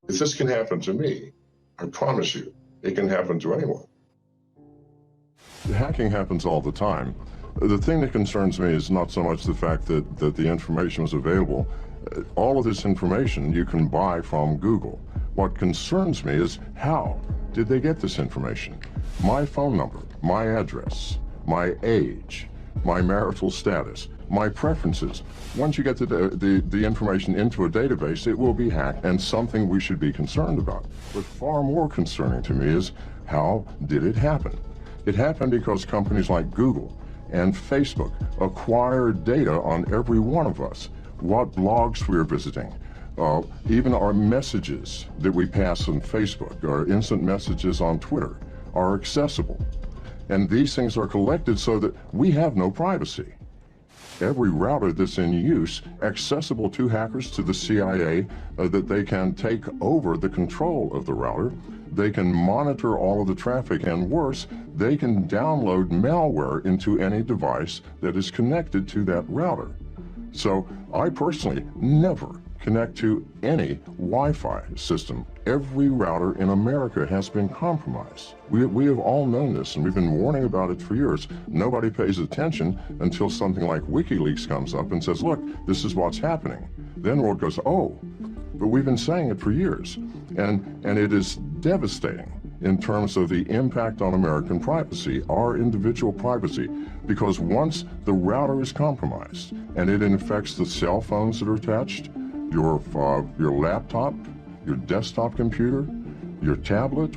If this can happen to me, I promise you, it can happen to anyone. Hacking happens all the time. The thing that concerns me is not so much the fact that the information was available. All of this information you can buy from Google. What concerns me is how did they get this information? My phone number, my address, my age, my marital status, my preferences. Once you get the information into a database, it will be hacked and something we should be concerned about. But far more concerning to me is how did it happen? It happened because companies like Google and Facebook acquired data on every one of us, what blogs we're visiting, even our messages that we pass on Facebook, our instant messages on Twitter are accessible. And these things are collected so that we have no privacy. Every router that's in use, accessible to hackers, to the CIA, that they can take over the control of the router. They can monitor all of the traffic, and worse, they can download malware into any device that is connected to that router. So I personally never connect to any Wi-Fi system. Every router in America has been compromised. We have all known this, and we've been warning about it for years. Nobody pays attention until something like WikiLeaks comes up and says, look, this is what's happening. Then the world goes, oh, but we've been saying it for years. And it is devastating in terms of the impact on American privacy, our individual privacy, because once the router is compromised and it infects the cell phones that are attached, your laptop, your desktop computer, your tablet,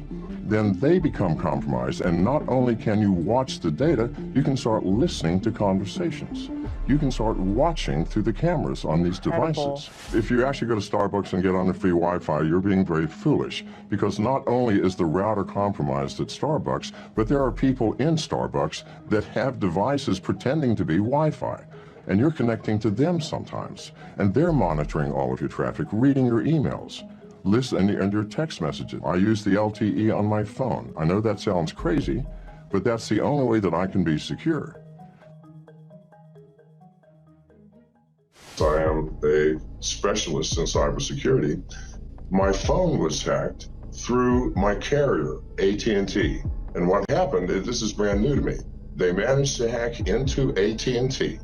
then they become compromised. And not only can you watch the data, you can start listening to conversations. You can start watching through the cameras on these devices. If you actually go to Starbucks and get on the free Wi-Fi, you're being very foolish, because not only is the router compromised at Starbucks, but there are people in Starbucks that have devices pretending to be Wi-Fi. And you're connecting to them sometimes. And they're monitoring all of your traffic, reading your emails, and your text messages. I use the LTE on my phone. I know that sounds crazy, but that's the only way that I can be secure. I am a specialist in cybersecurity. My phone was hacked through my carrier, AT&T. And what happened, this is brand new to me. They managed to hack into AT&T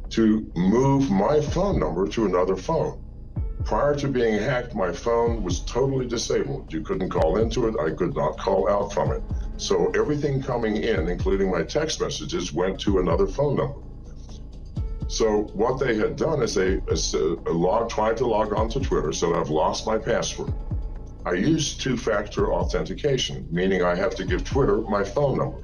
to move my phone number to another phone. Prior to being hacked, my phone was totally disabled. You couldn't call into it. I could not call out from it. So everything coming in, including my text messages, went to another phone number. So what they had done is they tried to log on to Twitter, so I've lost my password. I used two-factor authentication, meaning I have to give Twitter my phone number.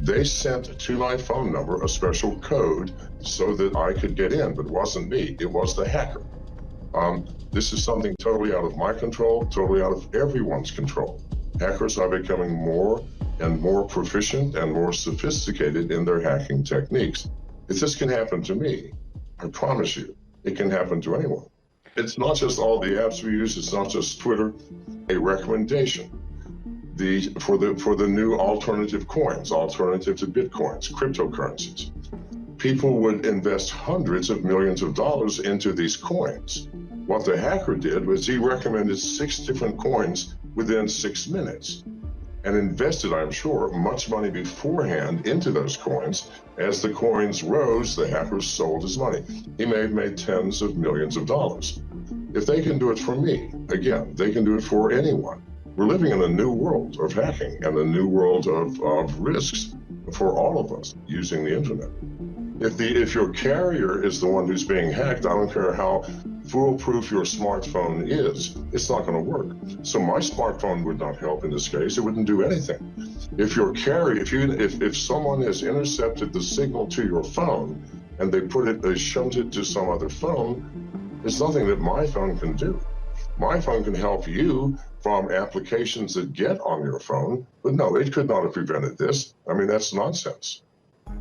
They sent to my phone number a special code so that I could get in, but it wasn't me, it was the hacker. This is something totally out of my control, totally out of everyone's control. Hackers are becoming more and more proficient and more sophisticated in their hacking techniques. If this can happen to me, I promise you, it can happen to anyone. It's not just all the apps we use, it's not just Twitter. A recommendation for the new alternative coins, alternative to Bitcoins, cryptocurrencies. People would invest hundreds of millions of dollars into these coins. What the hacker did was he recommended 6 different coins within 6 minutes and invested, I'm sure, much money beforehand into those coins. As the coins rose, the hackers sold his money. He made tens of millions of dollars. If they can do it for me, again, they can do it for anyone. We're living in a new world of hacking and a new world of risks for all of us using the internet. If your carrier is the one who's being hacked, I don't care how foolproof your smartphone is, it's not going to work. So my smartphone would not help in this case. It wouldn't do anything. If your carrier, if someone has intercepted the signal to your phone and they shunt it to some other phone, there's nothing that my phone can do. My phone can help you from applications that get on your phone, but no, it could not have prevented this. I mean, that's nonsense.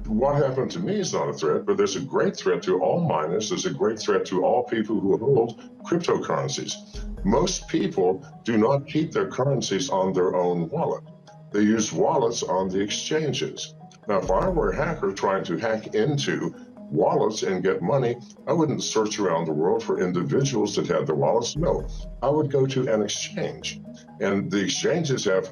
What happened to me is not a threat, but there's a great threat to all miners. There's a great threat to all people who hold cryptocurrencies. Most people do not keep their currencies on their own wallet. They use wallets on the exchanges. Now, if I were a hacker trying to hack into wallets and get money, I wouldn't search around the world for individuals that had the wallets. No, I would go to an exchange. And the exchanges have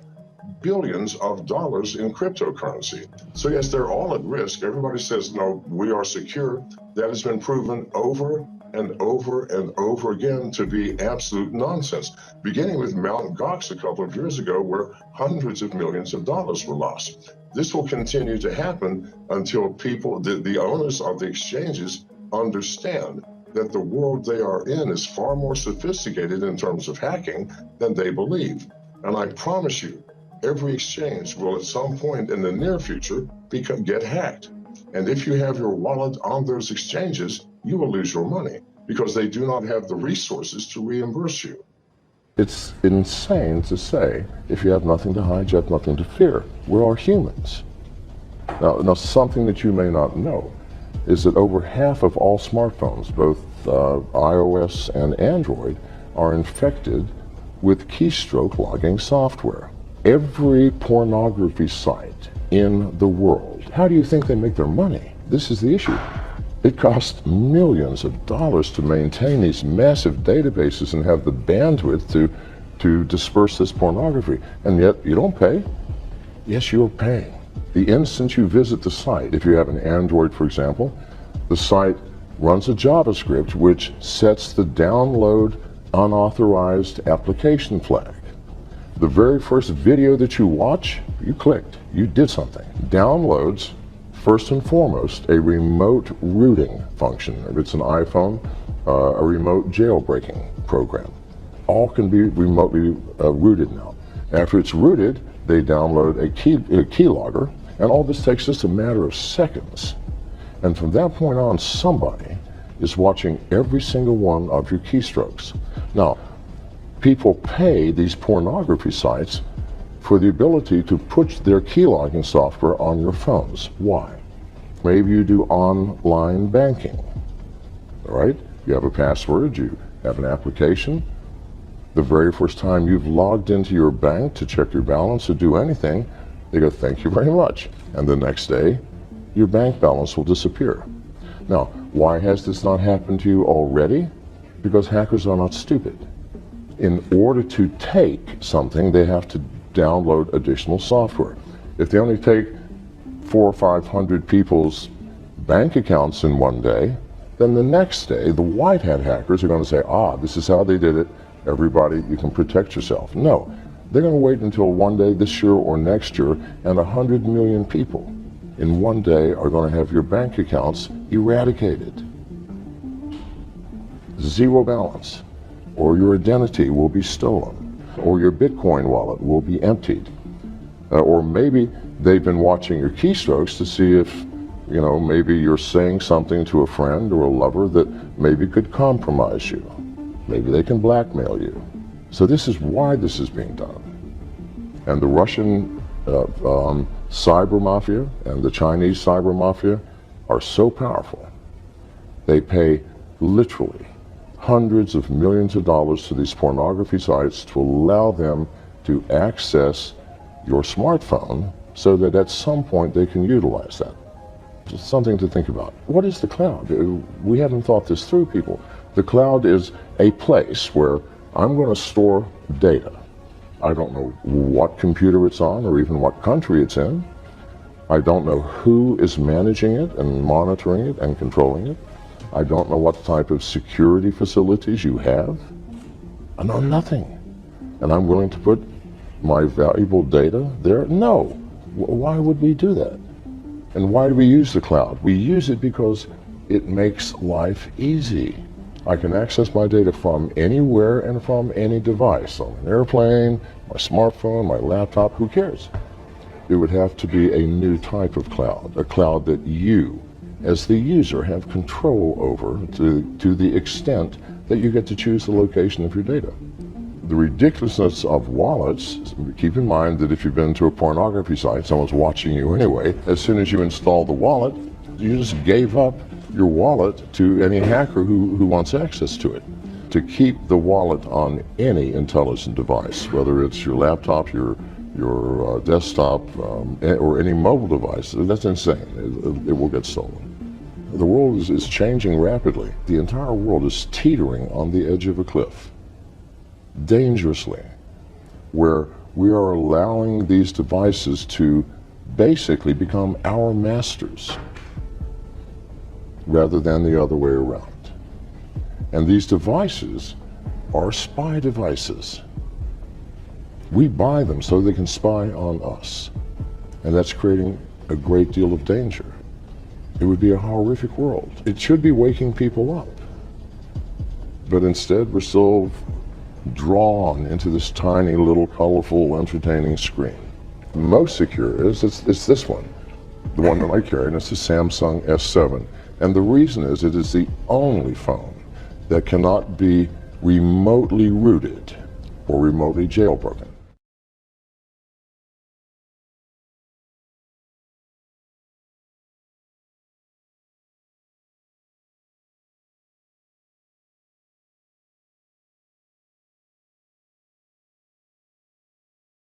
billions of dollars in cryptocurrency. So yes, they're all at risk. Everybody says, no, we are secure. That has been proven over and over and over again to be absolute nonsense, beginning with Mt. Gox a couple of years ago, where hundreds of millions of dollars were lost. This will continue to happen until people, the owners of the exchanges, understand that the world they are in is far more sophisticated in terms of hacking than they believe. And I promise you, every exchange will at some point in the near future get hacked. And if you have your wallet on those exchanges, you will lose your money because they do not have the resources to reimburse you. It's insane to say, if you have nothing to hide, you have nothing to fear. We're all humans. Now, something that you may not know is that over half of all smartphones, both iOS and Android, are infected with keystroke logging software. Every pornography site in the world, how do you think they make their money? This is the issue. It costs millions of dollars to maintain these massive databases and have the bandwidth to disperse this pornography. And yet you don't pay? Yes, you're paying. The instant you visit the site, if you have an Android, for example, the site runs a JavaScript which sets the download unauthorized application flag. The very first video that you watch, you clicked, you did something. Downloads, first and foremost, a remote rooting function. If it's an iPhone, a remote jailbreaking program. All can be remotely rooted now. After it's rooted, they download a keylogger, and all this takes just a matter of seconds. And from that point on, somebody is watching every single one of your keystrokes. Now, people pay these pornography sites for the ability to put their keylogging software on your phones. Why? Maybe you do online banking, all right? You have a password, you have an application. The very first time you've logged into your bank to check your balance or do anything, they go, thank you very much. And the next day, your bank balance will disappear. Now, why has this not happened to you already? Because hackers are not stupid. In order to take something, they have to download additional software. If they only take 400 or 500 people's bank accounts in one day, then the next day, the white hat hackers are going to say, this is how they did it. Everybody, you can protect yourself. No, they're going to wait until one day this year or next year, and 100 million people in one day are going to have your bank accounts eradicated. Zero balance. Or your identity will be stolen, or your Bitcoin wallet will be emptied. Or maybe they've been watching your keystrokes to see if, maybe you're saying something to a friend or a lover that maybe could compromise you. Maybe they can blackmail you. So this is why this is being done. And the Russian cyber mafia and the Chinese cyber mafia are so powerful. They pay literally hundreds of millions of dollars to these pornography sites to allow them to access your smartphone so that at some point they can utilize that. It's something to think about. What is the cloud? We haven't thought this through, people. The cloud is a place where I'm going to store data. I don't know what computer it's on or even what country it's in. I don't know who is managing it and monitoring it and controlling it. I don't know what type of security facilities you have. I know nothing. And I'm willing to put my valuable data there? No. Why would we do that? And why do we use the cloud? We use it because it makes life easy. I can access my data from anywhere and from any device, on an airplane, my smartphone, my laptop, who cares? It would have to be a new type of cloud, a cloud that you, as the user, have control over to the extent that you get to choose the location of your data. The ridiculousness of wallets, keep in mind that if you've been to a pornography site, someone's watching you anyway, as soon as you install the wallet, you just gave up your wallet to any hacker who wants access to it. To keep the wallet on any intelligent device, whether it's your laptop, your desktop, or any mobile device, that's insane. It will get stolen. The world is changing rapidly. The entire world is teetering on the edge of a cliff, dangerously, where we are allowing these devices to basically become our masters rather than the other way around. And these devices are spy devices. We buy them so they can spy on us. And that's creating a great deal of danger. It would be a horrific world. It should be waking people up. But instead, we're still drawn into this tiny little colorful, entertaining screen. Most secure is it's this one, the one that I carry, and it's the Samsung S7. And the reason is it is the only phone that cannot be remotely rooted or remotely jailbroken.